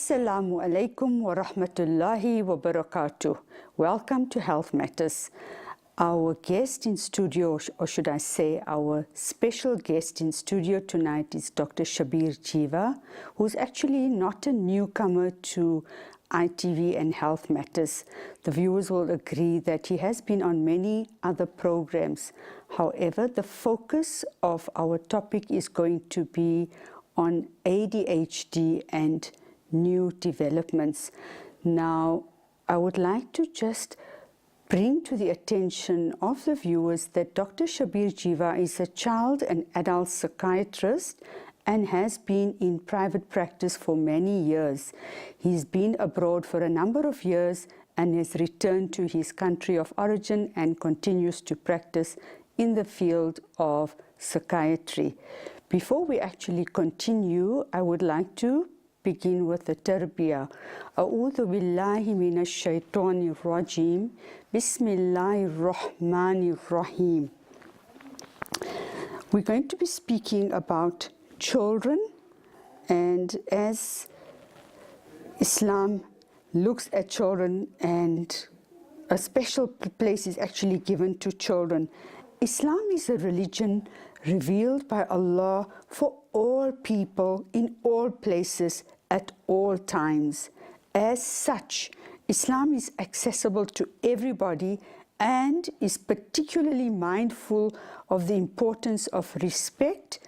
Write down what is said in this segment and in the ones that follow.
Assalamu alaikum wa rahmatullahi wa barakatuh. Welcome to Health Matters. Our guest in studio, or should I say our special guest in studio tonight, is Dr. Shabir Jiva, who's actually not a newcomer to ITV and Health Matters. The viewers will agree that he has been on many other programs. However, the focus of our topic is going to be on ADHD and new developments. Now, I would like to just bring to the attention of the viewers that Dr. Shabir Jiva is a child and adult psychiatrist and has been in private practice for many years. He's been abroad for a number of years and has returned to his country of origin and continues to practice in the field of psychiatry. Before we actually continue, I would like to begin with the tarbiyah. A'udhu billahi minash shaitanir rajim. Bismillahir rahmanir rahim. We're going to be speaking about children, and as Islam looks at children, and a special place is actually given to children. Islam is a religion revealed by Allah for all people in all places at all times. As such, Islam is accessible to everybody and is particularly mindful of the importance of respect,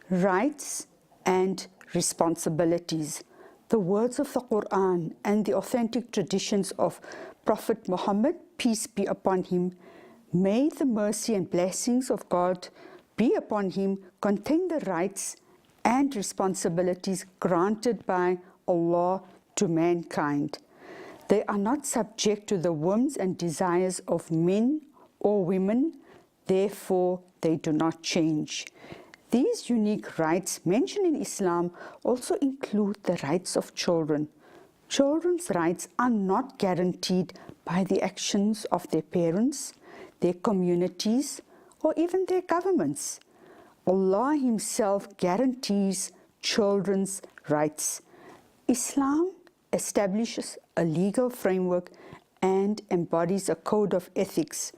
rights, and responsibilities. The words of the Quran and the authentic traditions of Prophet Muhammad, peace be upon him, may the mercy and blessings of God be upon him, contain the rights and responsibilities granted by Allah to mankind. They are not subject to the whims and desires of men or women, therefore they do not change. These unique rights mentioned in Islam also include the rights of children. Children's rights are not guaranteed by the actions of their parents, their communities, or even their governments. Allah Himself guarantees children's rights. Islam establishes a legal framework and embodies a code of ethics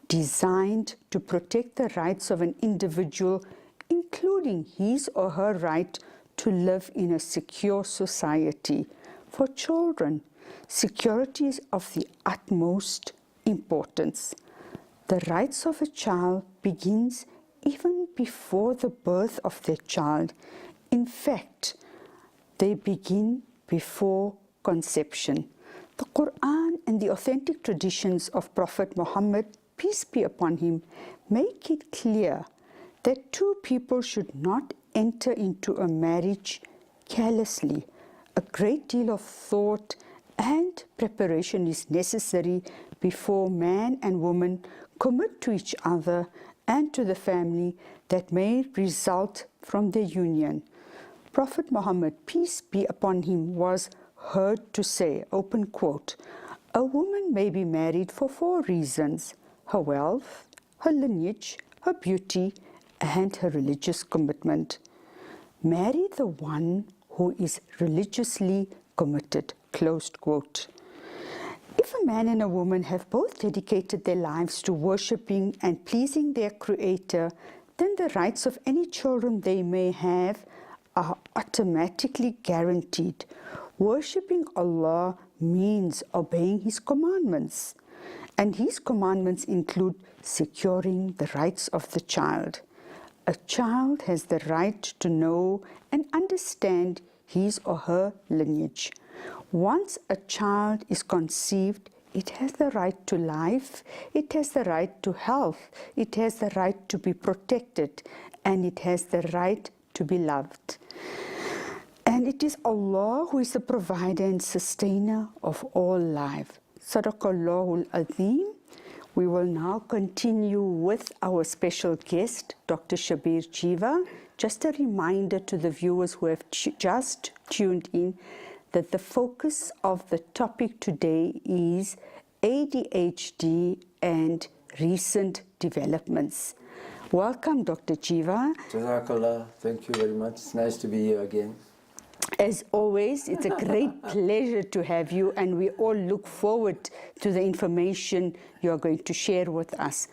designed to protect the rights of an individual, including his or her right to live in a secure society. For children, security is of the utmost importance. The rights of a child begins even before the birth of their child. In fact, they begin before conception. The Quran and the authentic traditions of Prophet Muhammad, peace be upon him, make it clear that two people should not enter into a marriage carelessly. A great deal of thought and preparation is necessary before man and woman commit to each other and to the family that may result from their union. Prophet Muhammad, peace be upon him, was heard to say, open quote, "A woman may be married for 4 reasons: her wealth, her lineage, her beauty, and her religious commitment. Marry the one who is religiously committed," closed quote. If a man and a woman have both dedicated their lives to worshipping and pleasing their Creator, then the rights of any children they may have are automatically guaranteed. Worshipping Allah means obeying His commandments, and His commandments include securing the rights of the child. A child has the right to know and understand his or her lineage. Once a child is conceived, it has the right to life, it has the right to health, it has the right to be protected, and it has the right to be loved. And it is Allah who is the provider and sustainer of all life. Sadaqallahul Azim. We will now continue with our special guest, Dr. Shabir Jiva. Just a reminder to the viewers who have just tuned in that the focus of the topic today is ADHD and recent developments. Welcome, Dr. Jiva. Jazakallah. Thank you very much. It's nice to be here again. As always, it's a great pleasure to have you, and we all look forward to the information you're going to share with us.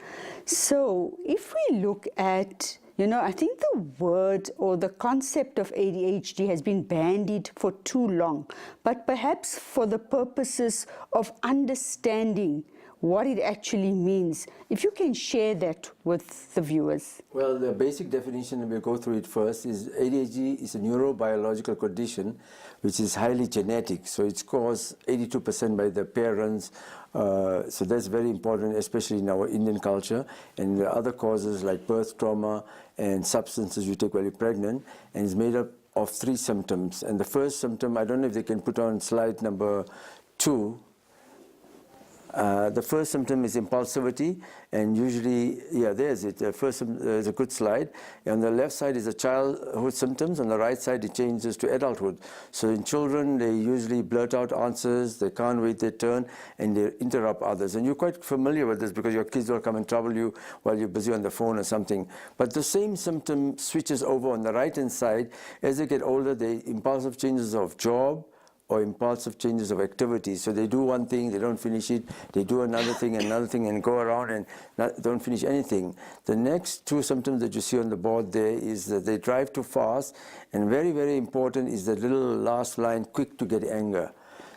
So if we look at, I think the word or the concept of ADHD has been bandied for too long, but perhaps for the purposes of understanding what it actually means, if you can share that with the viewers. Well, the basic definition, and we'll go through it first, is ADHD is a neurobiological condition which is highly genetic. So it's caused 82% by the parents. So that's very important, especially in our Indian culture. And there are other causes like birth trauma and substances you take while you're pregnant. And it's made up of 3 symptoms. And the first symptom, I don't know if they can put on slide number 2. The first symptom is impulsivity, and usually, there's it. The first is a good slide. On the left side is the childhood symptoms. On the right side, it changes to adulthood. So in children, they usually blurt out answers. They can't wait their turn, and they interrupt others. And you're quite familiar with this because your kids will come and trouble you while you're busy on the phone or something. But the same symptom switches over on the right-hand side. As they get older, the impulsive changes of job, or impulsive changes of activity. So they do one thing, they don't finish it, they do another thing, and go around and don't finish anything. The next 2 symptoms that you see on the board there is that they drive too fast, and very, very important is the little last line, quick to get anger.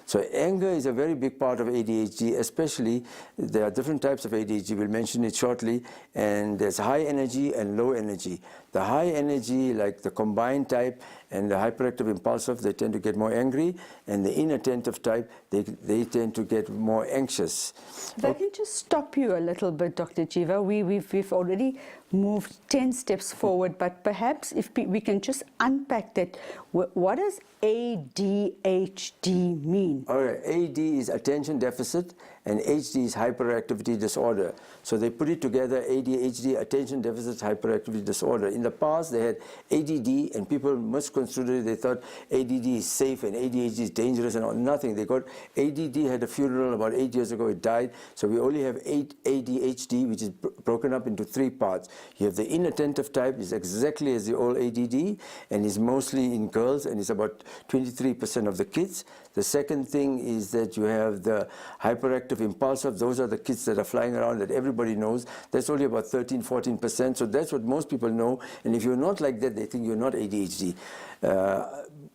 So anger is a very big part of ADHD, especially there are different types of ADHD, we'll mention it shortly, and there's high energy and low energy. The high energy, like the combined type and the hyperactive impulsive, they tend to get more angry, and the inattentive type, they tend to get more anxious. If I can just stop you a little bit, Dr. Jiva, we've already moved 10 steps forward, but perhaps if we can just unpack that. What does ADHD mean? All right, AD is attention deficit, and HD is hyperactivity disorder. So they put it together, ADHD, attention deficit hyperactivity disorder. In the past, they had ADD, and people misconstrued it. They thought ADD is safe and ADHD is dangerous and all. Nothing. They got ADD, had a funeral about 8 years ago, it died. So we only have ADHD, which is broken up into 3 parts. You have the inattentive type, is exactly as the old ADD, and is mostly in girls, and it's about 23% of the kids. The second thing is that you have the hyperactive impulsive. Those are the kids that are flying around that everybody knows. That's only about 13-14%. So that's what most people know. And if you're not like that, they think you're not ADHD.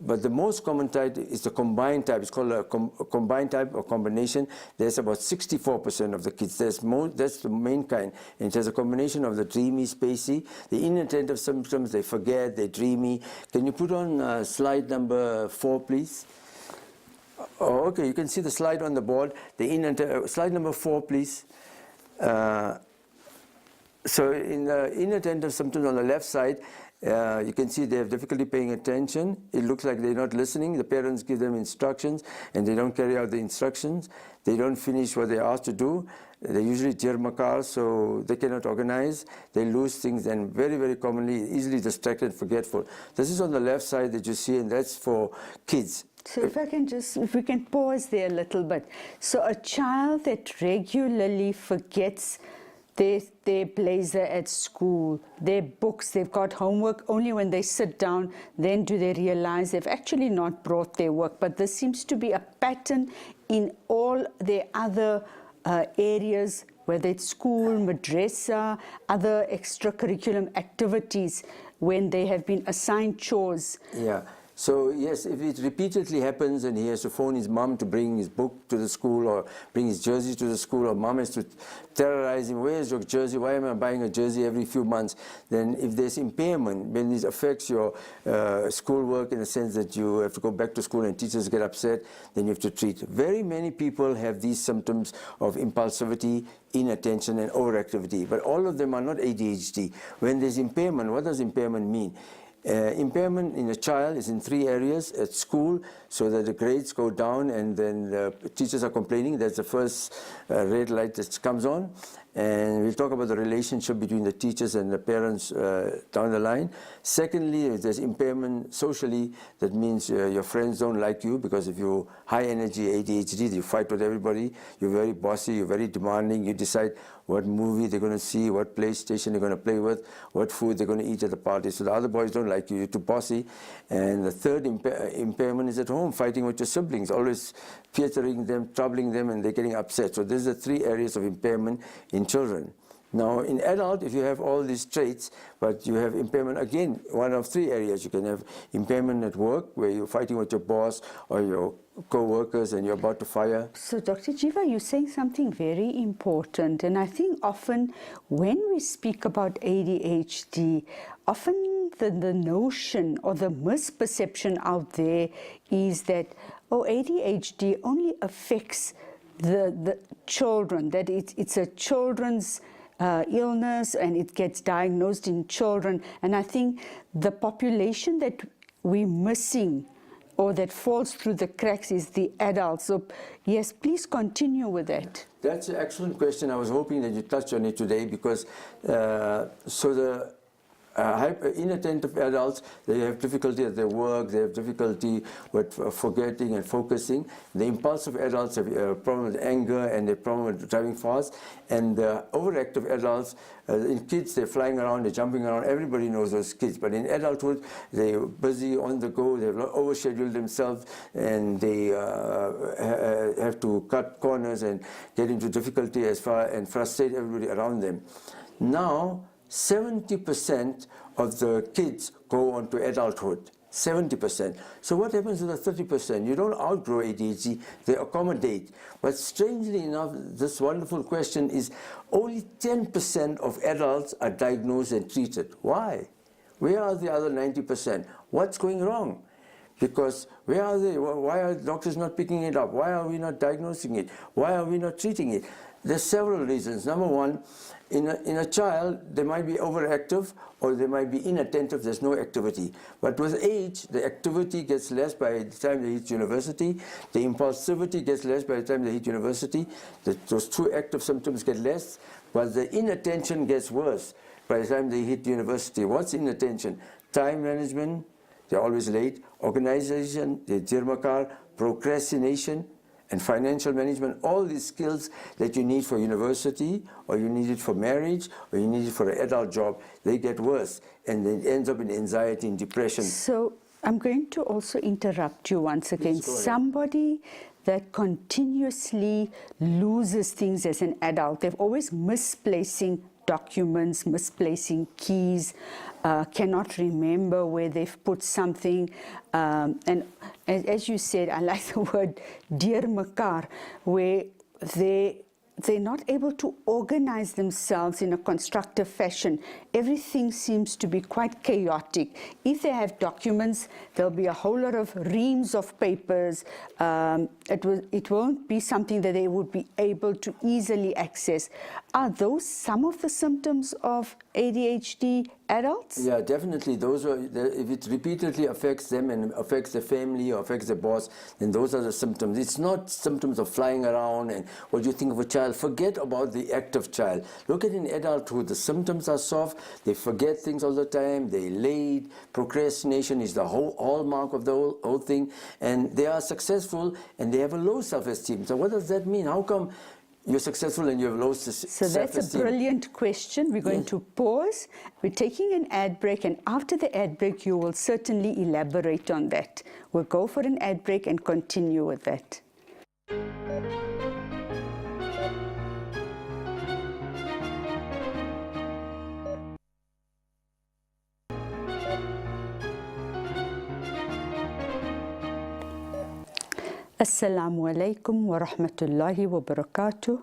But the most common type is the combined type. It's called a combined type or combination. There's about 64% of the kids. That's the main kind. And it has a combination of the dreamy, spacey, the inattentive symptoms, they forget, they're dreamy. Can you put on slide number 4, please? Oh, okay, you can see the slide on the board. Slide number 4, please. So in the inattentive symptoms on the left side, you can see they have difficulty paying attention. It looks like they're not listening. The parents give them instructions, and they don't carry out the instructions. They don't finish what they're asked to do. They're usually jirmakar, so they cannot organize. They lose things, and very, very commonly, easily distracted, forgetful. This is on the left side that you see, and that's for kids. So if we can pause there a little bit. So a child that regularly forgets their blazer at school, their books, they've got homework, only when they sit down, then do they realize they've actually not brought their work. But there seems to be a pattern in all their other areas, whether it's school, madrasa, other extracurricular activities, when they have been assigned chores. Yeah. So yes, if it repeatedly happens and he has to phone his mom to bring his book to the school or bring his jersey to the school, or mom has to terrorize him, where's your jersey, why am I buying a jersey every few months? Then if there's impairment, when this affects your schoolwork in the sense that you have to go back to school and teachers get upset, then you have to treat. Very many people have these symptoms of impulsivity, inattention and overactivity, but all of them are not ADHD. When there's impairment, what does impairment mean? Impairment in a child is in 3 areas. At school, so that the grades go down and then the teachers are complaining. That's the first red light that comes on. and we'll talk about the relationship between the teachers and the parents down the line. Secondly, if there's impairment socially, that means your friends don't like you, because if you're high energy ADHD, you fight with everybody, you're very bossy, you're very demanding, you decide what movie they're going to see, what PlayStation they're going to play with, what food they're going to eat at the party. So the other boys don't like you, you're too bossy. And the third impairment is at home, fighting with your siblings, always fearing them, troubling them, and they're getting upset. So these are 3 areas of impairment in children. Now, in adult, if you have all these traits, but you have impairment, again, one of 3 areas. You can have impairment at work, where you're fighting with your boss or your co-workers and you're about to fire. So, Dr. Jiva, you're saying something very important, and I think often when we speak about ADHD, often the notion or the misperception out there is that, oh, ADHD only affects the children, that it's a children's illness and it gets diagnosed in children. And I think the population that we're missing or that falls through the cracks is the adults. So yes, please continue with that. That's an excellent question. I was hoping that you touched on it today, because so the inattentive adults, they have difficulty at their work, they have difficulty with forgetting and focusing. The impulsive adults have a problem with anger and a problem with driving fast. And the overactive adults, in kids, they're flying around, they're jumping around, everybody knows those kids. But in adulthood, they're busy, on the go, they've overscheduled themselves, and they have to cut corners and get into difficulty and frustrate everybody around them. Now, 70% of the kids go on to adulthood, 70%. So what happens to the 30%? You don't outgrow ADHD, they accommodate. But strangely enough, this wonderful question is only 10% of adults are diagnosed and treated. Why? Where are the other 90%? What's going wrong? Because where are they? Why are doctors not picking it up? Why are we not diagnosing it? Why are we not treating it? There's several reasons. Number one, in a child, they might be overactive or they might be inattentive, there's no activity. But with age, the activity gets less by the time they hit university, the impulsivity gets less by the time they hit university, those 2 active symptoms get less, but the inattention gets worse by the time they hit university. What's inattention? Time management, they're always late, organization, they're jirmakar, procrastination, and financial management, all these skills that you need for university, or you need it for marriage, or you need it for an adult job, they get worse, and it ends up in anxiety and depression. So I'm going to also interrupt you once again. Somebody that continuously loses things as an adult, they're always misplacing documents, misplacing keys, cannot remember where they've put something. And as you said, I like the word dear mekaar, where they're not able to organize themselves in a constructive fashion. Everything seems to be quite chaotic. If they have documents, there'll be a whole lot of reams of papers. It won't be something that they would be able to easily access. Are those some of the symptoms of ADHD adults? Yeah, definitely. Those are, if it repeatedly affects them and affects the family or affects the boss, then those are the symptoms. It's not symptoms of flying around and what you think of a child. Forget about the active child. Look at in adulthood, the symptoms are soft, they forget things all the time, they're late, procrastination is the hallmark of the whole thing, and they are successful and they have a low self-esteem. So what does that mean? How come you're successful and you have low self-esteem? So that's a brilliant question. We're going to pause. We're taking an ad break, and after the ad break, you will certainly elaborate on that. We'll go for an ad break and continue with that. Assalamu alaikum wa rahmatullahi wa barakatuh.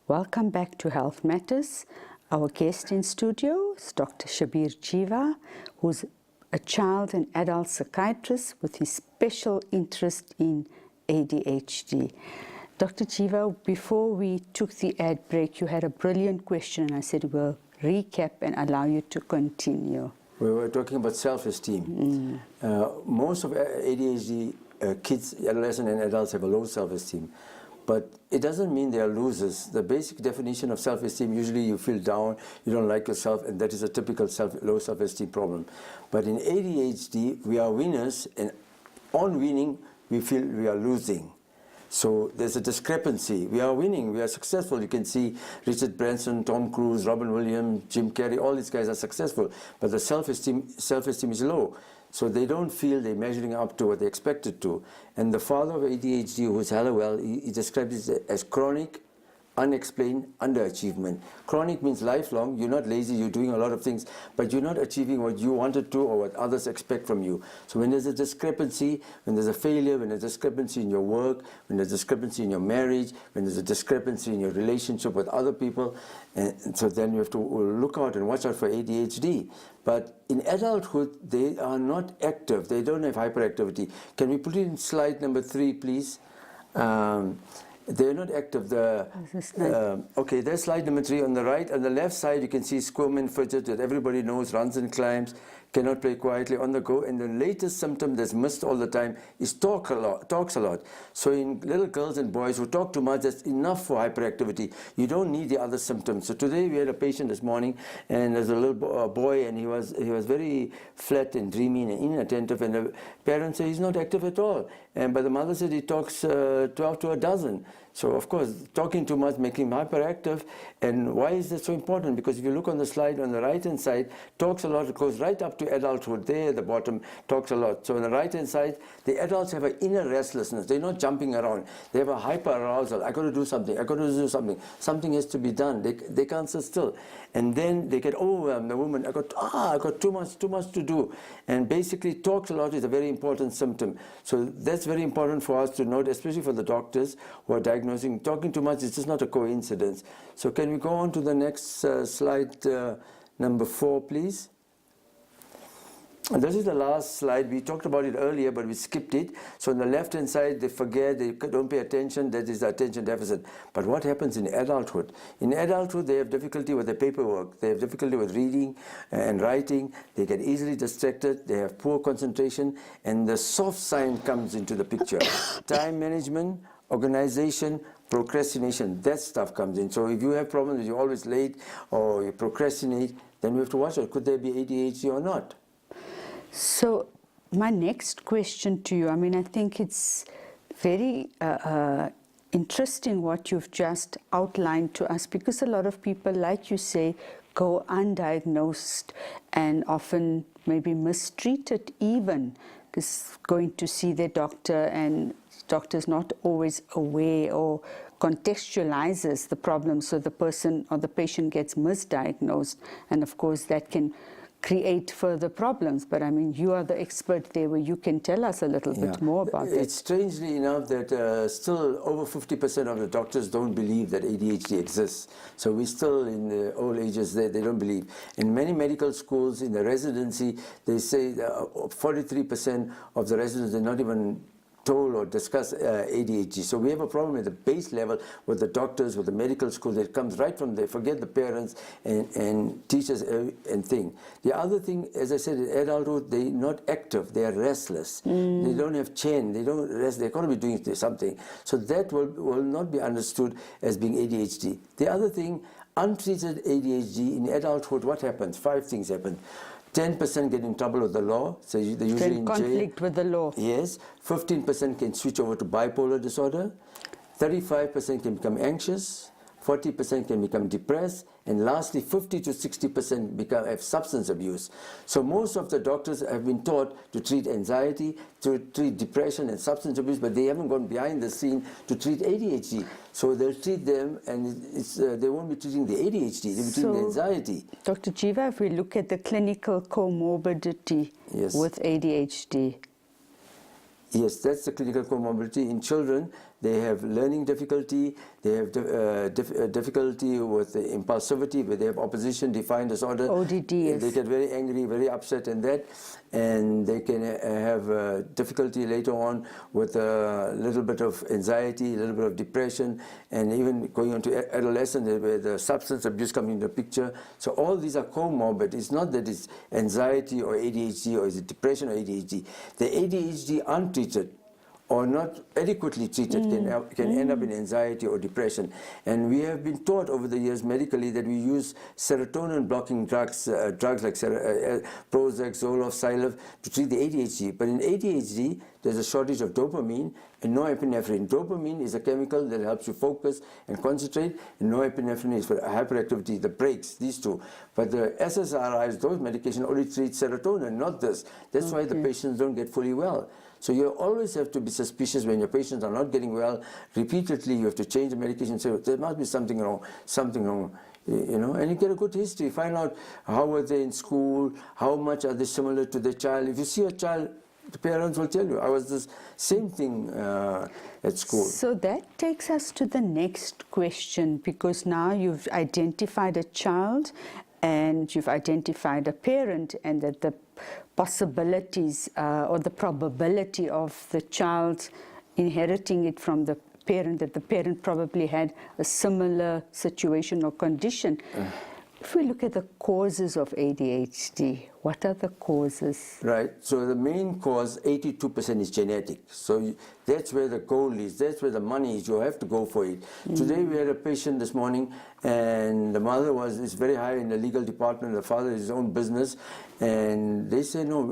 Welcome back to Health Matters. Our guest in studio is Dr. Shabir Jiva, who's a child and adult psychiatrist with his special interest in ADHD. Dr. Jiva, before we took the ad break, you had a brilliant question, and I said we'll recap and allow you to continue. We were talking about self-esteem. Most of ADHD kids, adolescents and adults have a low self-esteem. But it doesn't mean they are losers. The basic definition of self-esteem, usually you feel down, you don't like yourself, and that is a typical low self-esteem problem. But in ADHD, we are winners, and on winning, we feel we are losing. So there's a discrepancy. We are winning, we are successful. You can see Richard Branson, Tom Cruise, Robin Williams, Jim Carrey, all these guys are successful. But the self-esteem is low. So they don't feel they're measuring up to what they expected to. And the father of ADHD, who's Hallowell, he describes it as chronic, unexplained underachievement. Chronic means lifelong. You're not lazy, you're doing a lot of things, but you're not achieving what you wanted to or what others expect from you. So when there's a discrepancy, when there's a failure, when there's a discrepancy in your work, when there's a discrepancy in your marriage, when there's a discrepancy in your relationship with other people, and so then you have to look out and watch out for ADHD. But in adulthood, they are not active. They don't have hyperactivity. Can we put it in slide number 3, please? They're not active. Okay, there's slide number 3 on the right. On the left side, you can see squirm fidget that everybody knows, runs and climbs, cannot play quietly, on the go. And the latest symptom that's missed all the time is talks a lot. So in little girls and boys who talk too much, that's enough for hyperactivity. You don't need the other symptoms. So today we had a patient this morning, and there's a little boy, and he was very flat and dreamy and inattentive, and the parents say he's not active at all. But the mother said he talks 12 to a dozen. So of course, talking too much makes him hyperactive. And why is that so important? Because if you look on the slide on the right-hand side, talks a lot, it goes right up to adulthood. There at the bottom, talks a lot. So on the right-hand side, the adults have an inner restlessness. They're not jumping around. They have a hyper-arousal. I got to do something. I got to do something. Something has to be done. They can't sit still. And then they get overwhelmed. The woman, I got too much to do. And basically, talks a lot is a very important symptom. So that's very important for us to note, especially for the doctors who are diagnosing. Talking too much is just not a coincidence. So can we go on to the next slide, number 4, please? And this is the last slide. We talked about it earlier, but we skipped it. So on the left-hand side, they forget, they don't pay attention. That is the attention deficit. But what happens in adulthood? In adulthood, they have difficulty with their paperwork. They have difficulty with reading and writing. They get easily distracted. They have poor concentration. And the soft side comes into the picture. Time management, organization, procrastination, that stuff comes in. So if you have problems, you're always late or you procrastinate, then we have to watch it. Could there be ADHD or not? So my next question to you, I think it's very interesting what you've just outlined to us, because a lot of people, like you say, go undiagnosed and often maybe mistreated even, because going to see their doctor and doctor's not always aware or contextualizes the problem, so the person or the patient gets misdiagnosed, and of course that can create further problems. But you are the expert there, where you can tell us a little bit more about that. It's strangely enough that still over 50% of the doctors don't believe that ADHD exists. So we still, in the old ages, they don't believe. In many medical schools, in the residency, they say 43% of the residents are not even told or discuss ADHD. So we have a problem at the base level with the doctors, with the medical school, that comes right from there. Forget the parents and teachers and thing. The other thing, as I said, in adulthood, they're not active, they are restless. They don't have chain, they don't rest, they're going to be doing something. So that will not be understood as being ADHD. The other thing, untreated ADHD in adulthood, what happens? 5 things happen. 10% get in trouble with the law, so they're usually in jail. Conflict with the law. Yes. 15% can switch over to bipolar disorder. 35% can become anxious. 40% can become depressed. And lastly, 50 to 60% have substance abuse. So most of the doctors have been taught to treat anxiety, to treat depression and substance abuse, but they haven't gone behind the scene to treat ADHD. So they'll treat them, and they won't be treating the ADHD, they'll be treating the anxiety. Dr. Jiva, if we look at the clinical comorbidity with ADHD. Yes, that's the clinical comorbidity. In children, they have learning difficulty, they have difficulty with impulsivity, where they have opposition defiant disorder. ODD, yes. They get very angry, very upset and that, and they can have difficulty later on with a little bit of anxiety, a little bit of depression, and even going on to adolescence where the substance abuse comes into the picture. So all these are comorbid. It's not that it's anxiety or ADHD, or is it depression or ADHD. The ADHD untreated or not adequately treated can end up in anxiety or depression. And we have been taught over the years medically that we use serotonin blocking drugs, drugs like Prozac, Zoloft, Xylof to treat the ADHD. But in ADHD, there's a shortage of dopamine and norepinephrine. Dopamine is a chemical that helps you focus and concentrate, and norepinephrine is for hyperactivity, the brakes, these two. But the SSRIs, those medications only treat serotonin, not this. That's why the patients don't get fully well. So you always have to be suspicious when your patients are not getting well. Repeatedly, you have to change the medication. Say, there must be something wrong, you know. And you get a good history. Find out how were they in school, how much are they similar to their child. If you see a child, the parents will tell you, I was the same thing at school. So that takes us to the next question, because now you've identified a child and you've identified a parent, and that the possibilities or the probability of the child inheriting it from the parent, that the parent probably had a similar situation or condition. If we look at the causes of ADHD, what are the causes? Right. So the main cause, 82%, is genetic. So that's where the goal is. That's where the money is. You have to go for it. Today we had a patient this morning, and the mother is very high in the legal department. The father has his own business, and they say, no,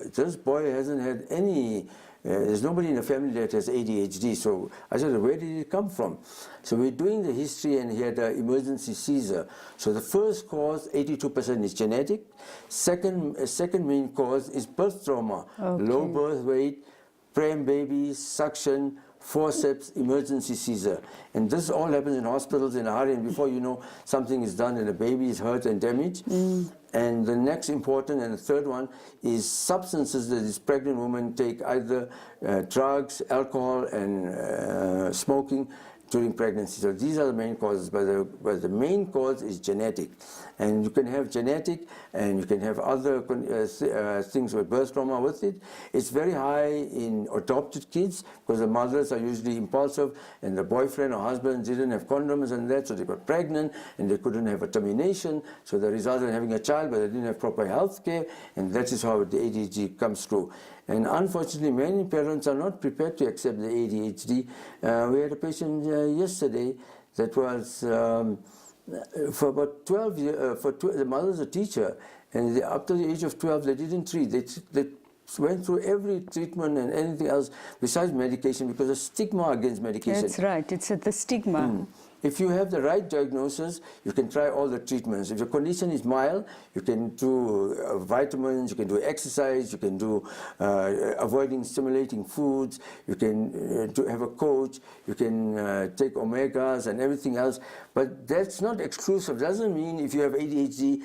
this boy hasn't had any. There's nobody in the family that has ADHD. So I said, where did it come from? So we're doing the history, and he had an emergency seizure. So the first cause, 82%, is genetic. Second main cause is birth trauma. Low birth weight, prem baby, suction, forceps, emergency seizure. And this all happens in hospitals in a hurry, and before you know, something is done and the baby is hurt and damaged. And the next important, and the third one, is substances that this pregnant woman take, either drugs, alcohol, and smoking during pregnancy. So these are the main causes, but the main cause is genetic. And you can have genetic, and you can have other things with birth trauma with it. It's very high in adopted kids, because the mothers are usually impulsive, and the boyfriend or husband didn't have condoms and that, so they got pregnant, and they couldn't have a termination, so the result in having a child, but they didn't have proper health care, and that is how the ADHD comes through. And unfortunately, many parents are not prepared to accept the ADHD. We had a patient yesterday that was for about 12 years, the mother's a teacher, and up to the age of 12, they didn't treat. They went through every treatment and anything else besides medication, because the stigma against medication. That's right, it's the stigma. If you have the right diagnosis, you can try all the treatments. If your condition is mild, you can do vitamins, you can do exercise, you can do avoiding stimulating foods, you can have a coach, you can take omegas and everything else. But that's not exclusive. Doesn't mean if you have ADHD,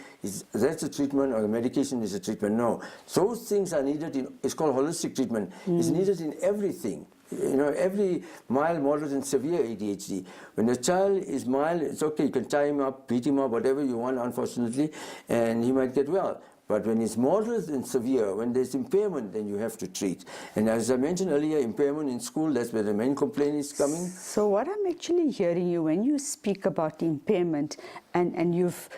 that's a treatment, or the medication is a treatment. No. Those things are needed it's called holistic treatment. It's needed in everything. You know, every mild, moderate, and severe ADHD. When a child is mild, it's okay. You can tie him up, beat him up, whatever you want, unfortunately, and he might get well. But when it's moderate and severe, when there's impairment, then you have to treat. And as I mentioned earlier, impairment in school, that's where the main complaint is coming. So what I'm actually hearing you, when you speak about impairment, and you've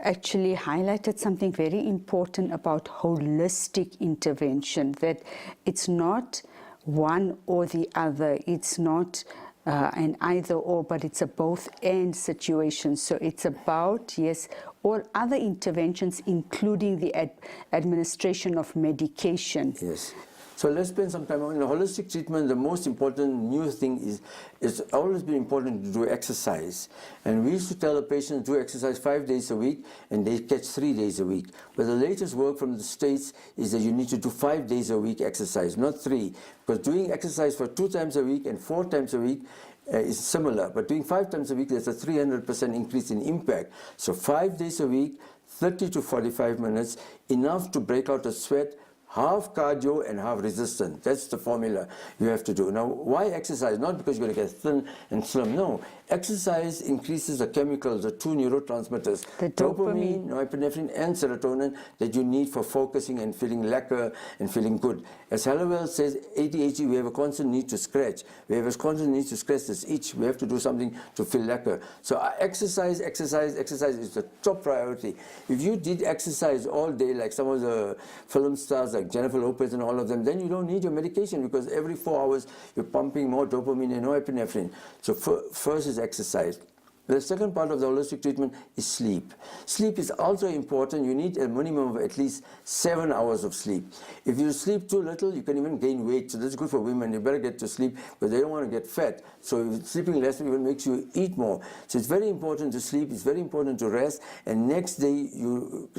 actually highlighted something very important about holistic intervention, that it's not one or the other. It's not an either or, but it's a both and situation. So it's about, yes, all other interventions, including the administration of medication. Yes. So let's spend some time on the holistic treatment. The most important new thing is, it's always been important to do exercise. And we used to tell the patients do exercise 5 days a week, and they catch 3 days a week. But the latest work from the States is that you need to do 5 days a week exercise, not 3. Because doing exercise for 2 times a week and 4 times a week is similar. But doing 5 times a week, there's a 300% increase in impact. So 5 days a week, 30 to 45 minutes, enough to break out a sweat, half cardio and half resistance. That's the formula you have to do. Now, why exercise? Not because you're going to get thin and slim. No. Exercise increases the chemicals, the 2 neurotransmitters, the dopamine, norepinephrine, and serotonin that you need for focusing and feeling lacquer and feeling good. As Hallowell says, ADHD, we have a constant need to scratch. We have a constant need to scratch this itch. We have to do something to feel lacquer. So exercise is the top priority. If you did exercise all day, like some of the film stars like like Jennifer Lopez and all of them, then you don't need your medication because every 4 hours you're pumping more dopamine and norepinephrine. So first is exercise. The second part of the holistic treatment is sleep. Sleep is also important. You need a minimum of at least 7 hours of sleep. If you sleep too little, you can even gain weight. So that's good for women. You better get to sleep because they don't want to get fat. So sleeping less even makes you eat more. So it's very important to sleep. It's very important to rest. And next day,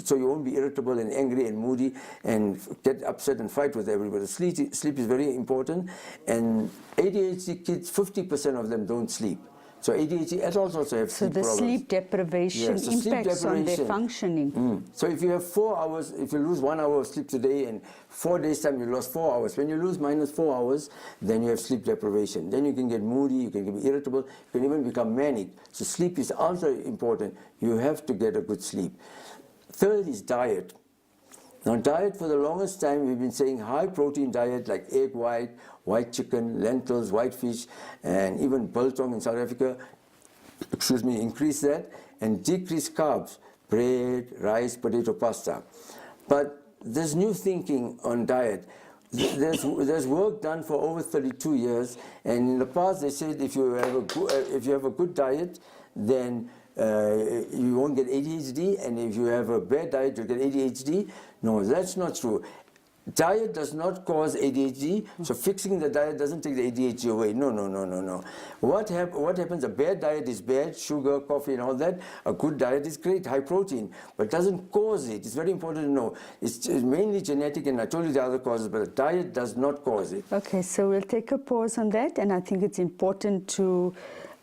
so you won't be irritable and angry and moody and get upset and fight with everybody. Sleep is very important. And ADHD kids, 50% of them don't sleep. So ADHD adults also have sleep problems. So the sleep deprivation impacts on their functioning. So if you have 4 hours, if you lose 1 hour of sleep today and 4 days time you lost 4 hours. When you lose minus 4 hours, then you have sleep deprivation. Then you can get moody, you can get irritable, you can even become manic. So sleep is also important. You have to get a good sleep. Third is diet. Now diet, for the longest time we've been saying high protein diet like egg white, white chicken, lentils, white fish, and even biltong in South Africa, increase that, and decrease carbs, bread, rice, potato, pasta. But there's new thinking on diet. There's work done for over 32 years, and in the past they said if you have a good diet, then you won't get ADHD, and if you have a bad diet, you'll get ADHD. No, that's not true. Diet does not cause ADHD, so fixing the diet doesn't take the ADHD away. No. What happens, a bad diet is bad, sugar, coffee and all that. A good diet is great, high protein, but doesn't cause it. It's very important to know. It's mainly genetic, and I told you the other causes, but the diet does not cause it. Okay, so we'll take a pause on that, and I think it's important to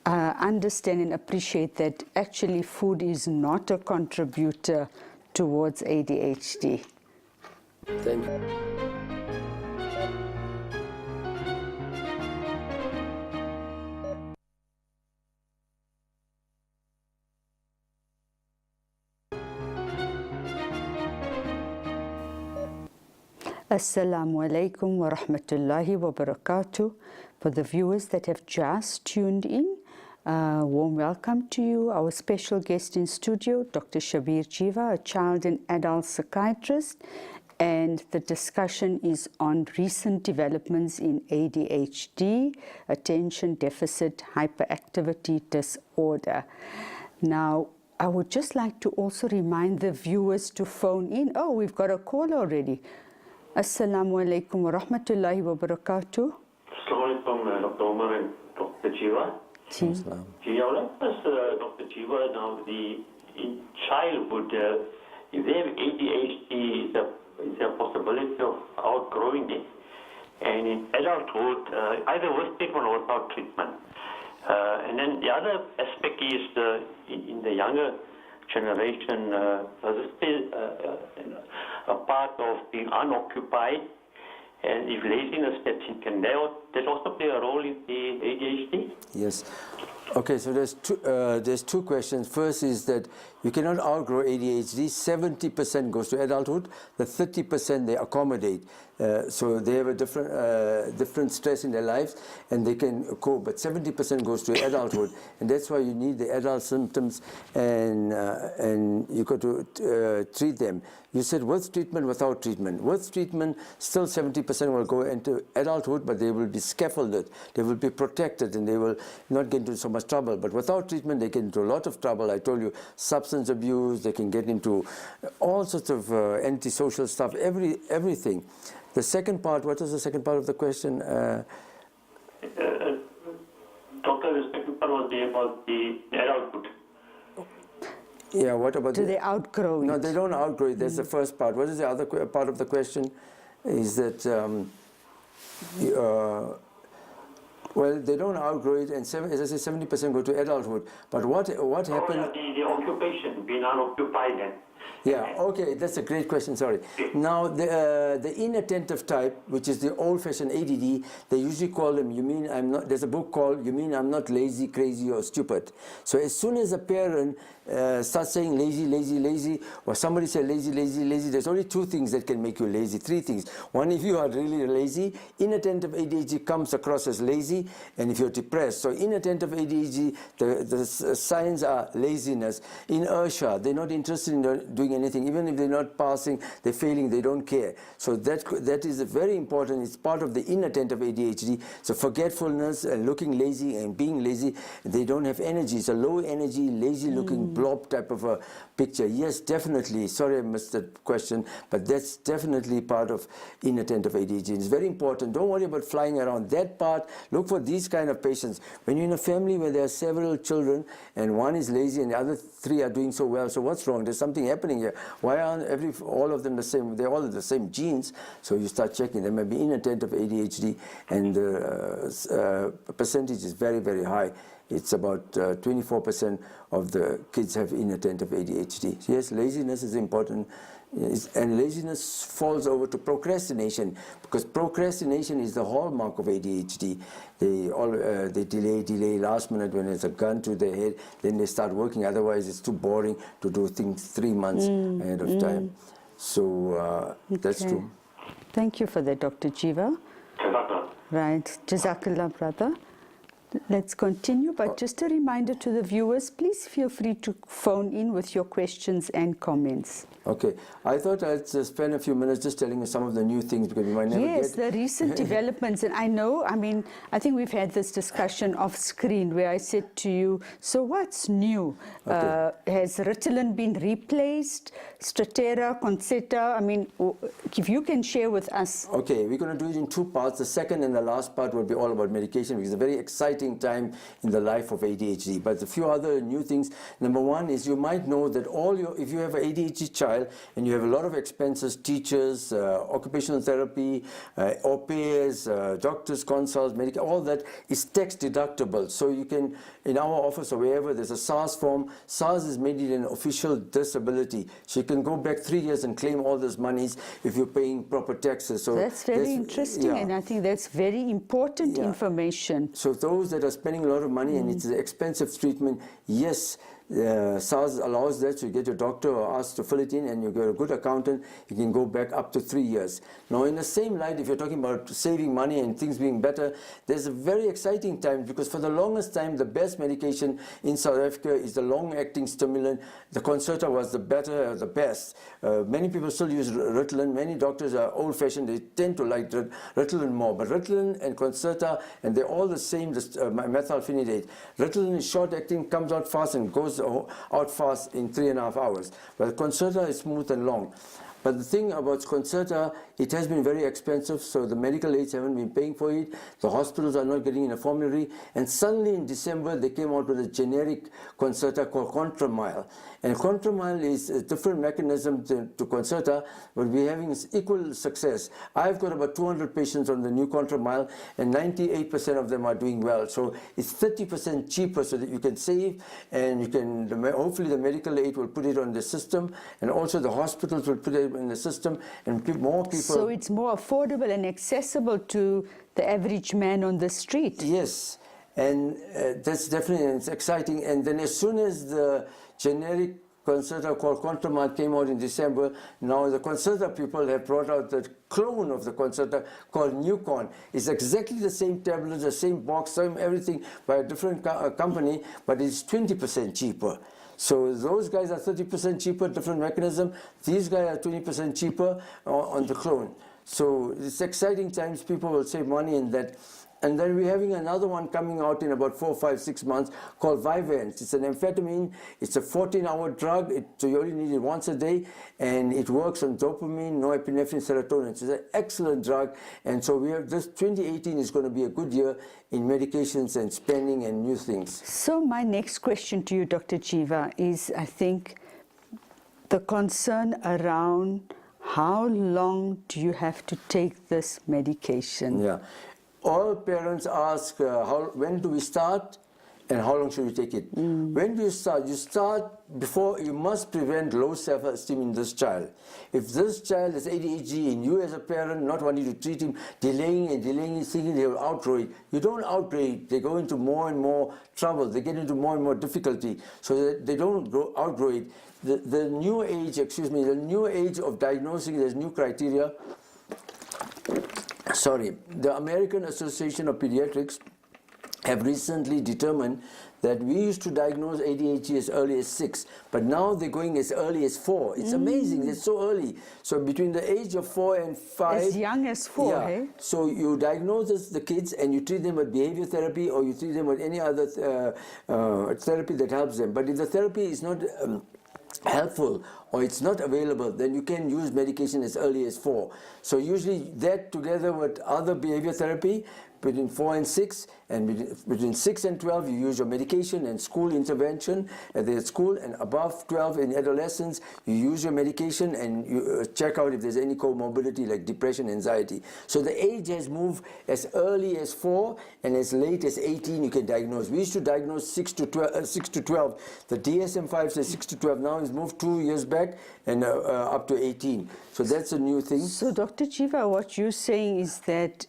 understand and appreciate that actually food is not a contributor towards ADHD. Thank you. Assalamu alaikum wa rahmatullahi wa barakatuh. For the viewers that have just tuned in, warm welcome to you. Our special guest in studio, Dr. Shabir Jiva, a child and adult psychiatrist, and the discussion is on recent developments in ADHD, attention deficit hyperactivity disorder. Now, I would just like to also remind the viewers to phone in. Oh, we've got a call already. Assalamu alaikum wa rahmatullahi wa barakatuh. Assalamu alaikum, Dr. Omar and Dr. Jiva. Dr. Jiva, now in childhood, if they have ADHD, is there a possibility of outgrowing it? And in adulthood, either with treatment or without treatment. And then the other aspect is in the younger generation, does it still a part of being unoccupied? And if laziness steps in, can that also play a role in the ADHD? Yes. Okay, so there's two questions. First is that you cannot outgrow ADHD. 70% goes to adulthood. The 30% they accommodate. So they have a different stress in their lives, and they can cope. But 70% goes to adulthood, and that's why you need the adult symptoms, and you got to treat them. You said with treatment, without treatment. With treatment, still 70% will go into adulthood, but they will be scaffolded. They will be protected, and they will not get into so much trouble. But without treatment, they get into a lot of trouble. I told you, substance abuse. They can get into all sorts of antisocial stuff. Everything. The second part. What was the second part of the question? Doctor, the second part was about the adulthood. Yeah, what about... Do they outgrow it? No, they don't outgrow it. That's the first part. What is the other part of the question? Is that, well, they don't outgrow it, and as I say, 70% go to adulthood. But what happened... The occupation, being unoccupied then. Yeah, okay, that's a great question, sorry. Now, the inattentive type, which is the old-fashioned ADD, they usually call them, you mean I'm not, there's a book called, you mean I'm not lazy, crazy, or stupid. So as soon as a parent starts saying lazy, lazy, lazy, or somebody says lazy, lazy, lazy, there's only two things that can make you lazy, three things. One, if you are really lazy, inattentive ADHD comes across as lazy, and if you're depressed. So inattentive ADHD, the signs are laziness, inertia, they're not interested in doing doing anything. Even if they're not passing, they're failing, they don't care. So that is very important. It's part of the inattentive ADHD. So forgetfulness and looking lazy and being lazy, they don't have energy. It's a low energy, lazy looking blob type of a picture. Yes, definitely. Sorry I missed that question, but that's definitely part of inattentive ADHD. It's very important. Don't worry about flying around. That part, look for these kind of patients. When you're in a family where there are several children and one is lazy and the other three are doing so well, so what's wrong? There's something happening here. Why aren't all of them the same? They're all the same genes. So you start checking. There may be inattentive ADHD, and the percentage is very, very high. It's about 24% of the kids have inattentive ADHD. So yes, laziness is important. And laziness falls over to procrastination, because procrastination is the hallmark of ADHD. They delay last minute when there's a gun to their head, then they start working. Otherwise, it's too boring to do things 3 months ahead of time. So that's true. Thank you for that, Dr. Jiva. Right, Jazakallah, brother. Let's continue, but just a reminder to the viewers, please feel free to phone in with your questions and comments. Okay, I thought I'd spend a few minutes just telling you some of the new things, because we might never Yes, the recent developments, and I think we've had this discussion off screen where I said to you, so what's new? Okay. Has Ritalin been replaced? Strattera, Concerta? I mean, if you can share with us. Okay, we're going to do it in 2 parts. The second and the last part will be all about medication, because it's a very exciting time in the life of ADHD. But a few other new things. Number one is, you might know that if you have an ADHD child and you have a lot of expenses, teachers, occupational therapy, au pairs, doctors' consults, all that is tax deductible. So you can, in our office or wherever, there's a SARS form. SARS is made it an official disability. So you can go back 3 years and claim all those monies if you're paying proper taxes. So that's very interesting, and I think that's very important information. So those that are spending a lot of money and it's an expensive treatment, yes, SARS allows that. So you get your doctor or asked to fill it in, and you get a good accountant, you can go back up to 3 years. Now, in the same light, if you're talking about saving money and things being better, there's a very exciting time, because for the longest time, the best medication in South Africa is the long-acting stimulant. The Concerta was the best. Many people still use Ritalin. Many doctors are old-fashioned. They tend to like Ritalin more. But Ritalin and Concerta, and they're all the same, methylphenidate. Ritalin is short-acting, comes out fast and goes out fast in 3.5 hours. But Concerta is smooth and long. But the thing about Concerta, it has been very expensive, so the medical aids haven't been paying for it. The hospitals are not getting in a formulary. And suddenly in December, they came out with a generic Concerta called Contramile. And Contramile is a different mechanism to Concerta, but we're having equal success. I've got about 200 patients on the new Contramile, and 98% of them are doing well. So it's 30% cheaper, so that you can save, and you can, hopefully the medical aid will put it on the system, and also the hospitals will put it in the system, and more people. So it's more affordable and accessible to the average man on the street. Yes, and that's definitely, it's exciting. And then as soon as the generic Concerta called Contramile came out in December, now the Concerta people have brought out the clone of the Concerta called Newcon. It's exactly the same tablet, the same box, same everything, by a different company, but it's 20% cheaper. So those guys are 30% cheaper, different mechanism. These guys are 20% cheaper on the clone. So it's exciting times. People will save money in that. And then we're having another one coming out in about 4, 5, 6 months called Vyvanse. It's an amphetamine. It's a 14-hour drug. So you only need it once a day, and it works on dopamine, norepinephrine, serotonin. So it's an excellent drug. And so we have this 2018 is going to be a good year in medications and spending and new things. So my next question to you, Dr. Jiva, is, I think, the concern around how long do you have to take this medication? Yeah. All parents ask, when do we start and how long should we take it? When do you start? You start before, you must prevent low self-esteem in this child. If this child has ADHD and you as a parent not wanting to treat him, delaying and delaying, thinking they will outgrow it, you don't outgrow it. They go into more and more trouble. They get into more and more difficulty. So that they don't outgrow it. The new age, the new age of diagnosing, there's new criteria. The American Association of Pediatrics have recently determined that we used to diagnose ADHD as early as 6, but now they're going as early as 4. It's amazing, it's so early. So between the age of 4 and 5. As young as 4, yeah. hey? So you diagnose the kids and you treat them with behavior therapy, or you treat them with any other therapy that helps them. But if the therapy is not helpful or it's not available, then you can use medication as early as 4. So usually that together with other behavior therapy, between 4 and 6, and between 6 and 12 you use your medication and school intervention at the school, and above 12 in adolescence you use your medication and you check out if there's any comorbidity like depression, anxiety. So the age has moved as early as 4 and as late as 18 you can diagnose. We used to diagnose 6 to 12. The DSM-5 says 6 to 12. Now it's moved 2 years back and up to 18. So that's a new thing. So Dr. Jiva, what you're saying is that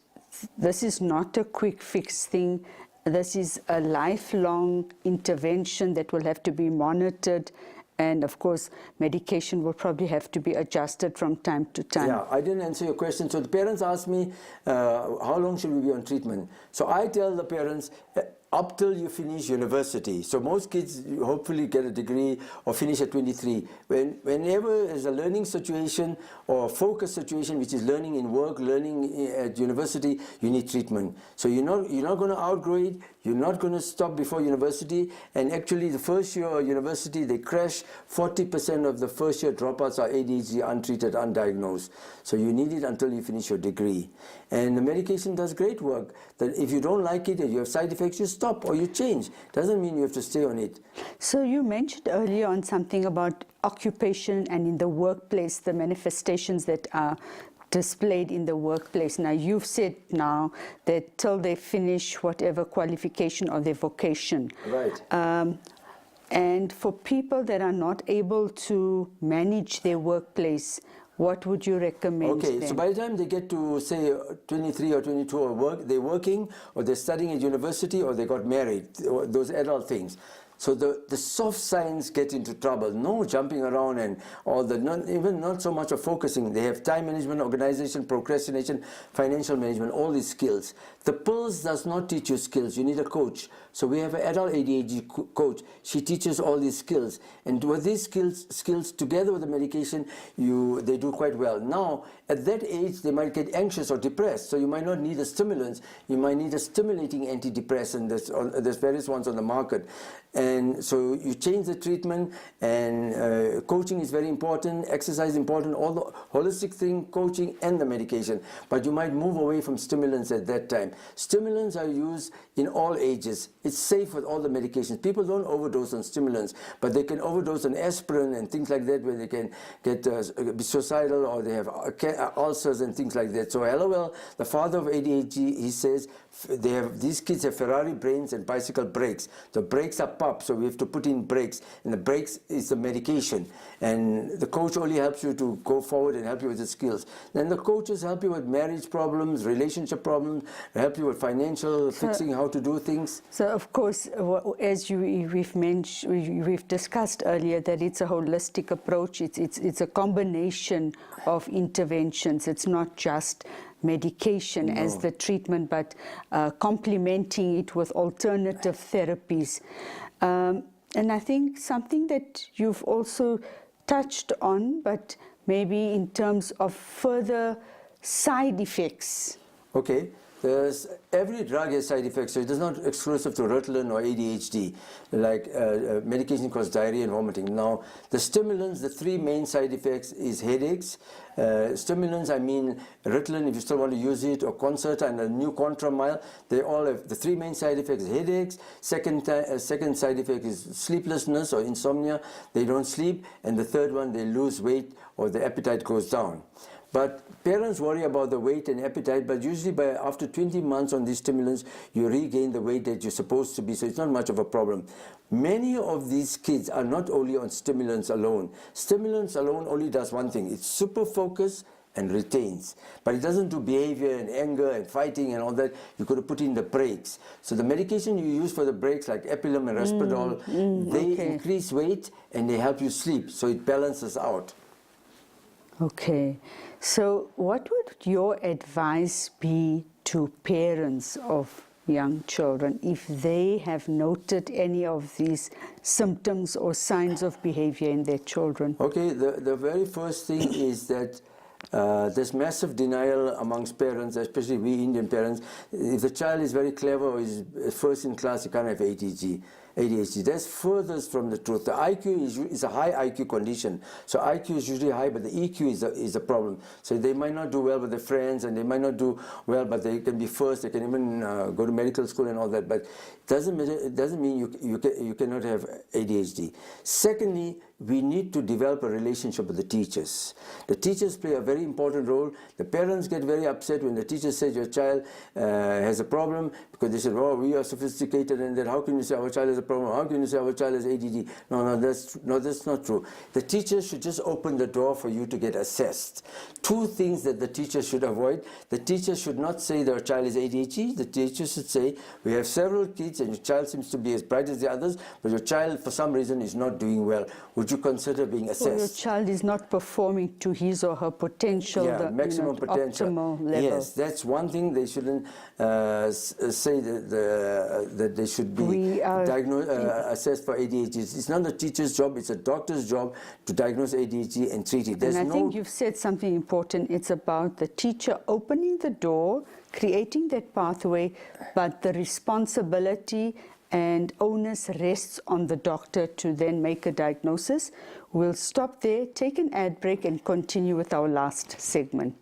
this is not a quick fix thing. This is a lifelong intervention that will have to be monitored, and of course medication will probably have to be adjusted from time to time. Yeah, I didn't answer your question. So the parents asked me, how long should we be on treatment? So I tell the parents, up till you finish university. So most kids hopefully get a degree or finish at 23. Whenever there's a learning situation or a focus situation, which is learning in work, learning at university, you need treatment. So you're not going to outgrow it. You're not going to stop before university. And actually the first year of university, they crash. 40% of the first year dropouts are ADHD, untreated, undiagnosed. So you need it until you finish your degree. And the medication does great work. That if you don't like it, if you have side effects, you stop or you change. Doesn't mean you have to stay on it. So you mentioned earlier on something about occupation and in the workplace, the manifestations that are displayed in the workplace. Now you've said now that till they finish whatever qualification or their vocation. Right. And for people that are not able to manage their workplace, what would you recommend Okay, them? so by the time they get to say 23 or 22 or they're working or they're studying at university or they got married, or those adult things. So the soft signs get into trouble. No jumping around and all the, even not so much of focusing. They have time management, organization, procrastination, financial management, all these skills. The pills does not teach you skills. You need a coach. So we have an adult ADHD coach. She teaches all these skills. And with these skills together with the medication, they do quite well. Now, at that age, they might get anxious or depressed. So you might not need a stimulant. You might need a stimulating antidepressant. There's various ones on the market. And so you change the treatment, and coaching is very important, exercise is important, all the holistic thing, coaching and the medication. But you might move away from stimulants at that time. Stimulants are used in all ages. It's safe with all the medications. People don't overdose on stimulants, but they can overdose on aspirin and things like that, where they can get be suicidal, or they have ulcers and things like that. So LOL, the father of ADHD, he says these kids have Ferrari brains and bicycle brakes. The brakes are popped, so we have to put in brakes, and the brakes is the medication. And the coach only helps you to go forward and help you with the skills. Then the coaches help you with marriage problems, relationship problems, help you with financial fixing, how to do things. So of course, as we've discussed earlier, that it's a holistic approach. It's a combination of interventions. It's not just medication as the treatment, but complementing it with alternative therapies. And I think something that you've also touched on, but maybe in terms of further side effects. Okay. Every drug has side effects, so it is not exclusive to Ritalin or ADHD, like medication causes diarrhea and vomiting. Now, the stimulants, the three main side effects is headaches. Stimulants, I mean Ritalin, if you still want to use it, or Concerta and a new Contramile, they all have the three main side effects: headaches. Second side effect is sleeplessness or insomnia. They don't sleep. And the third one, they lose weight or the appetite goes down. But parents worry about the weight and appetite, but usually after 20 months on these stimulants, you regain the weight that you're supposed to be, so it's not much of a problem. Many of these kids are not only on stimulants alone. Stimulants alone only does one thing: it's super focus and retains. But it doesn't do behavior and anger and fighting and all that. You could have put in the brakes. So the medication you use for the brakes, like Epilim and Risperdal, they increase weight and they help you sleep, so it balances out. Okay, so what would your advice be to parents of young children if they have noted any of these symptoms or signs of behavior in their children? Okay, the very first thing is that there's massive denial amongst parents, especially we Indian parents. If the child is very clever or is first in class, you can't have ADHD. That's furthest from the truth. The IQ is a high IQ condition. So IQ is usually high, but the EQ is a problem. So they might not do well with their friends, and they might not do well, but they can be first. They can even go to medical school and all that. But it doesn't mean you cannot have ADHD. Secondly, we need to develop a relationship with the teachers. The teachers play a very important role. The parents get very upset when the teacher says your child has a problem, because they say, oh, we are sophisticated, and then how can you say our child has a problem? How can you say our child has ADD? No, that's not true. The teacher should just open the door for you to get assessed. Two things that the teacher should avoid. The teacher should not say their child is ADHD. The teacher should say, we have several kids and your child seems to be as bright as the others, but your child for some reason is not doing well. Would you consider being assessed? Or your child is not performing to his or her potential, yeah, maximum potential. Optimal level. Yes, that's one thing. They shouldn't say that they should be assessed for ADHD. It's not the teacher's job, it's a doctor's job to diagnose ADHD and treat it. And I think you've said something important. It's about the teacher opening the door, creating that pathway, but the responsibility and onus rests on the doctor to then make a diagnosis. We'll stop there, take an ad break, and continue with our last segment.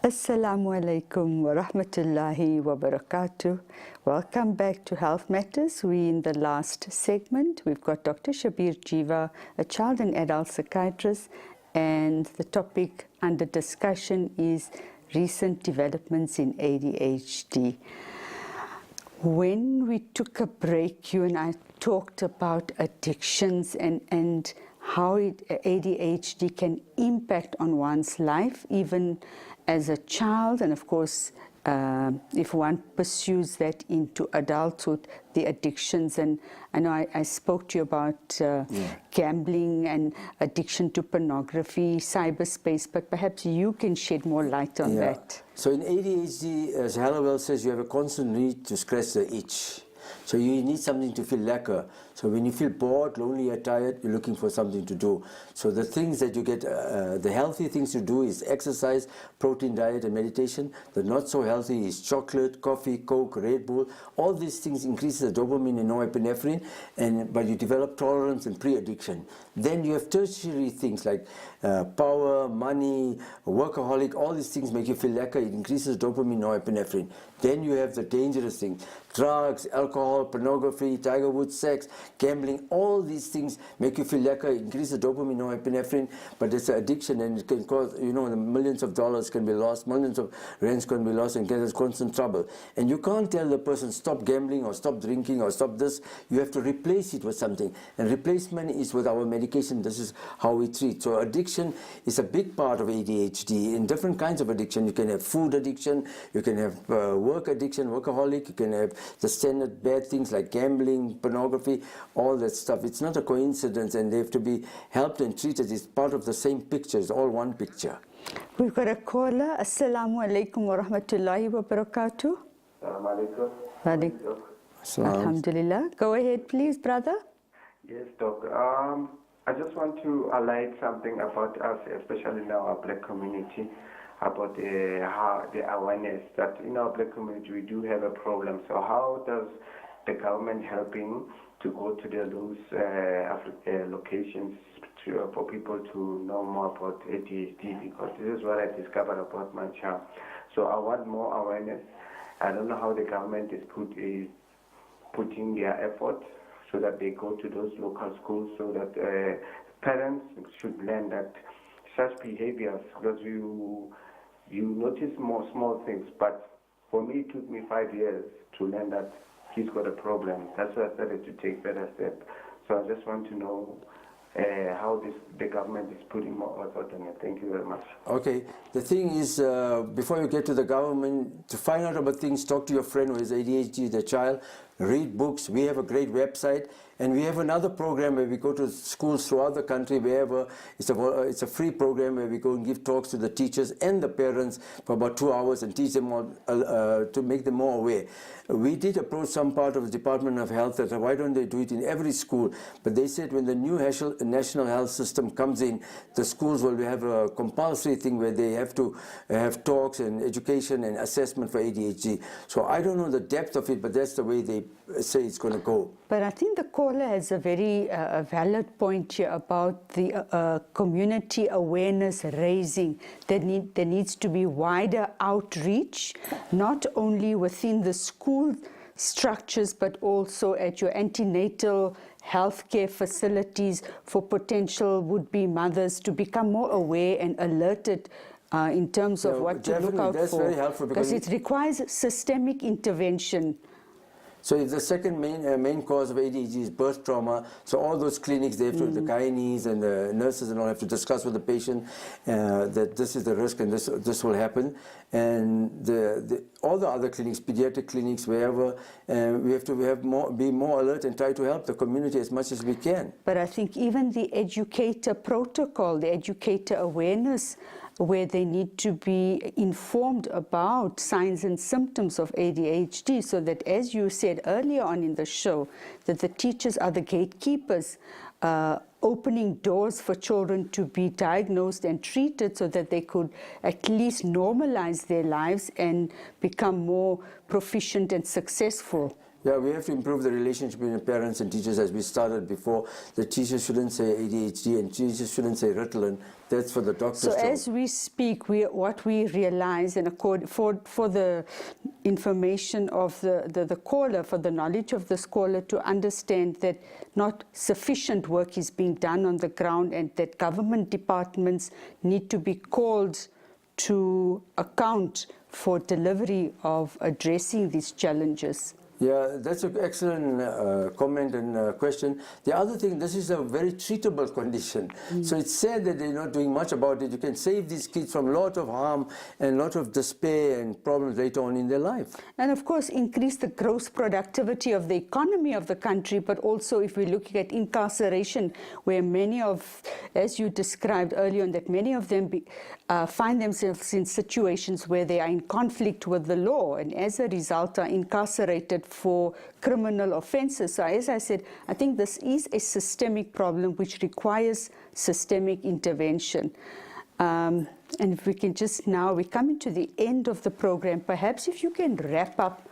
Assalamu alaikum wa rahmatullahi wa barakatuh. Welcome back to Health Matters. We're in the last segment. We've got Dr. Shabir Jiva, a child and adult psychiatrist, and the topic under discussion is recent developments in ADHD. When we took a break, you and I talked about addictions and how ADHD can impact on one's life, even as a child, and of course, if one pursues that into adulthood, the addictions. And I know I spoke to you about gambling and addiction to pornography, cyberspace, but perhaps you can shed more light on that. So in ADHD, as Hallowell says, you have a constant need to scratch the itch. So you need something to feel lacquer. So when you feel bored, lonely, or tired, you're looking for something to do. So the things that you get, the healthy things to do is exercise, protein diet, and meditation. The not so healthy is chocolate, coffee, Coke, Red Bull. All these things increase the dopamine and norepinephrine, but you develop tolerance and pre-addiction. Then you have tertiary things like power, money, workaholic. All these things make you feel lacquer. It increases dopamine, norepinephrine. Then you have the dangerous things: drugs, alcohol, pornography, Tiger Woods, sex, gambling. All these things make you feel lacquer, increase the dopamine, norepinephrine, but it's an addiction, and it can cause, the millions of dollars can be lost, millions of rands can be lost, and get us constant trouble. And you can't tell the person, stop gambling or stop drinking or stop this. You have to replace it with something, and replacement is with our medication. This is how we treat. So addiction is a big part of ADHD. In different kinds of addiction, you can have food addiction, you can have work addiction, workaholic, you can have the standard bad things like gambling, pornography, all that stuff. It's not a coincidence, and they have to be helped and treated. It's part of the same picture. It's all one picture. We've got a caller. Assalamu alaikum wa rahmatullahi wa barakatuh. Assalamu alaikum. Alhamdulillah. Go ahead, please, brother. Yes, doctor. I just want to highlight something about us, especially in our black community, about the awareness that in our black community we do have a problem. So how does the government helping to go to those locations for people to know more about ADHD? Because this is what I discovered about my child. So I want more awareness. I don't know how the government is putting their effort so that they go to those local schools, so that parents should learn that such behaviors, because you notice more small things, but for me it took me 5 years to learn that he's got a problem. That's why I started to take better steps. So I just want to know how the government is putting more effort on it. Thank you very much. Okay, the thing is, before you get to the government, to find out about things, talk to your friend who has ADHD, the child, read books. We have a great website. And we have another program where we go to schools throughout the country, wherever. It's a free program where we go and give talks to the teachers and the parents for about 2 hours and teach them all, to make them more aware. We did approach some part of the Department of Health that why don't they do it in every school? But they said when the new national health system comes in, the schools will have a compulsory thing where they have to have talks and education and assessment for ADHD. So I don't know the depth of it, but that's the way they say it's going to go. But I think the caller has a very valid point here about the community awareness raising. There needs to be wider outreach, not only within the school structures, but also at your antenatal healthcare facilities for potential would-be mothers to become more aware and alerted in terms of what to look out that's for. very helpful because it requires systemic intervention. So if the second main cause of ADHD is birth trauma, so all those clinics, they have to, the gynaes and the nurses and all have to discuss with the patient that this is the risk and this will happen. And all the other clinics, pediatric clinics, wherever, we have to be more alert and try to help the community as much as we can. But I think even the educator protocol, the educator awareness, where they need to be informed about signs and symptoms of ADHD, so that, as you said earlier on in the show, that the teachers are the gatekeepers, opening doors for children to be diagnosed and treated so that they could at least normalize their lives and become more proficient and successful. Yeah, we have to improve the relationship between parents and teachers, as we started before. The teachers shouldn't say ADHD and teachers shouldn't say Ritalin. That's for the doctors. So as we speak, what we realize, and for the information of the caller, for the knowledge of this caller, to understand that not sufficient work is being done on the ground and that government departments need to be called to account for delivery of addressing these challenges. Yeah, that's an excellent comment and question. The other thing, this is a very treatable condition. So it's sad that they're not doing much about it. You can save these kids from a lot of harm and a lot of despair and problems later on in their life. And of course, increase the gross productivity of the economy of the country, but also if we're looking at incarceration, where many of, as you described earlier on, that many of them find themselves in situations where they are in conflict with the law and as a result are incarcerated for criminal offenses. So as I said, I think this is a systemic problem which requires systemic intervention. And if we can just now, we're coming to the end of the program, perhaps if you can wrap up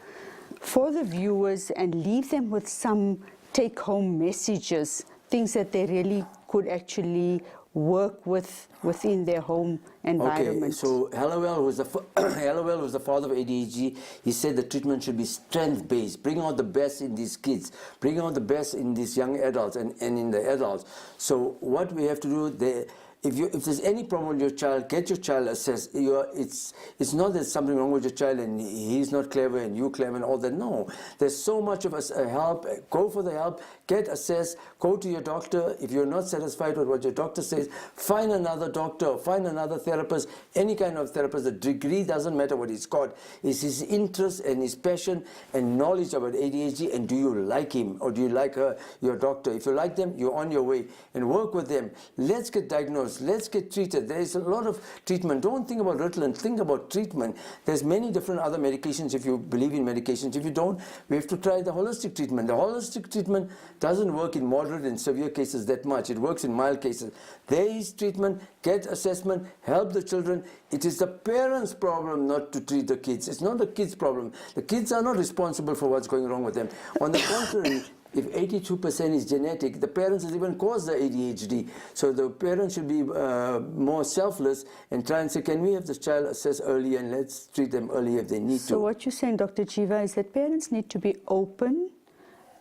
for the viewers and leave them with some take-home messages, things that they really could actually work within their home environment. Okay, so Hallowell was the father of ADHD. He said the treatment should be strength-based. Bring out the best in these kids. Bring out the best in these young adults and in the adults. So what we have to do, if there's any problem with your child, get your child assessed. It's not that there's something wrong with your child and he's not clever and you clever and all that. No, there's so much of us help. Go for the help. Get assessed. Go to your doctor. If you're not satisfied with what your doctor says, find another doctor, find another therapist, any kind of therapist. The degree doesn't matter what he's got. It's his interest and his passion and knowledge about ADHD, and do you like him or do you like her, your doctor? If you like them, you're on your way, and work with them. Let's get diagnosed. Let's get treated. There is a lot of treatment. Don't think about Ritalin. Think about treatment. There's many different other medications if you believe in medications. If you don't, we have to try the holistic treatment. The holistic treatment doesn't work in moderate and severe cases that much. It works in mild cases. There is treatment. Get assessment. Help the children. It is the parents' problem not to treat the kids. It's not the kids' problem. The kids are not responsible for what's going wrong with them. On the contrary, if 82% is genetic, the parents has even caused the ADHD. So the parents should be more selfless and try and say, can we have this child assessed early and let's treat them early if they need to. So what you're saying, Dr. Jiva, is that parents need to be open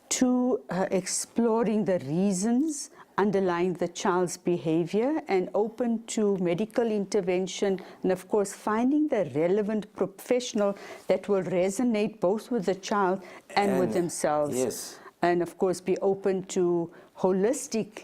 to exploring the reasons underlying the child's behavior and open to medical intervention, and of course finding the relevant professional that will resonate both with the child and with themselves. Yes. And of course be open to holistic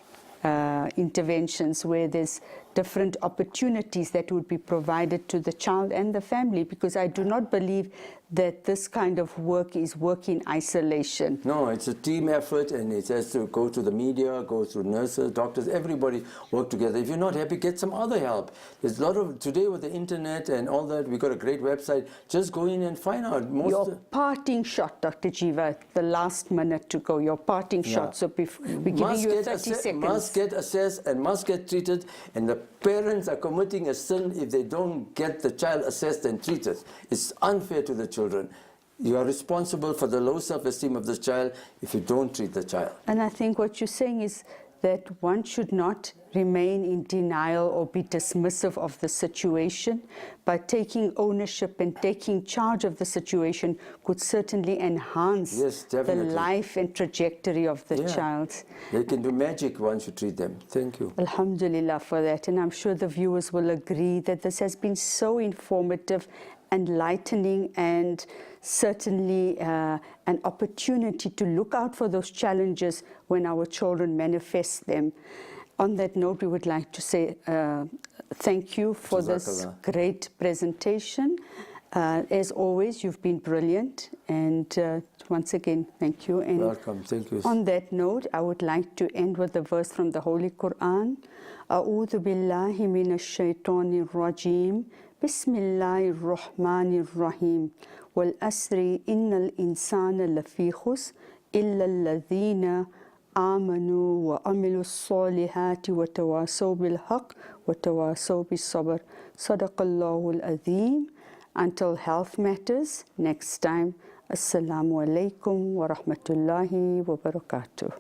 interventions where there's different opportunities that would be provided to the child and the family, because I do not believe that this kind of work is work in isolation. No, it's a team effort, and it has to go to the media, go to nurses, doctors, everybody work together. If you're not happy, get some other help. There's a lot of, today with the internet and all that, we've got a great website. Just go in and find out. Your parting shot, Dr. Jiva, the last minute to go, your parting shot. So we're giving you 30 seconds. Must get assessed and must get treated, and the parents are committing a sin if they don't get the child assessed and treated. It's unfair to the children. You are responsible for the low self-esteem of the child if you don't treat the child. And I think what you're saying is that one should not remain in denial or be dismissive of the situation, but taking ownership and taking charge of the situation could certainly enhance the life and trajectory of the child. They can do magic once you treat them. Thank you. Alhamdulillah for that. And I'm sure the viewers will agree that this has been so informative, enlightening, and certainly an opportunity to look out for those challenges when our children manifest them. On that note, we would like to say thank you for this great presentation. As always, you've been brilliant, and once again, thank you. And welcome, thank you. On that note, I would like to end with a verse from the Holy Quran. أعوذ بالله من الشيطان الرجيم بسم الله الرحمن الرحيم والأسر إن الإنسان لفي خسر إلا الذين آمنوا وعملوا الصالحات وتواصوا بالحق وتواصوا بالصبر صدق الله العظيم. Until health matters next time, Assalamu alaikum wa rahmatullahi wa barakatuh.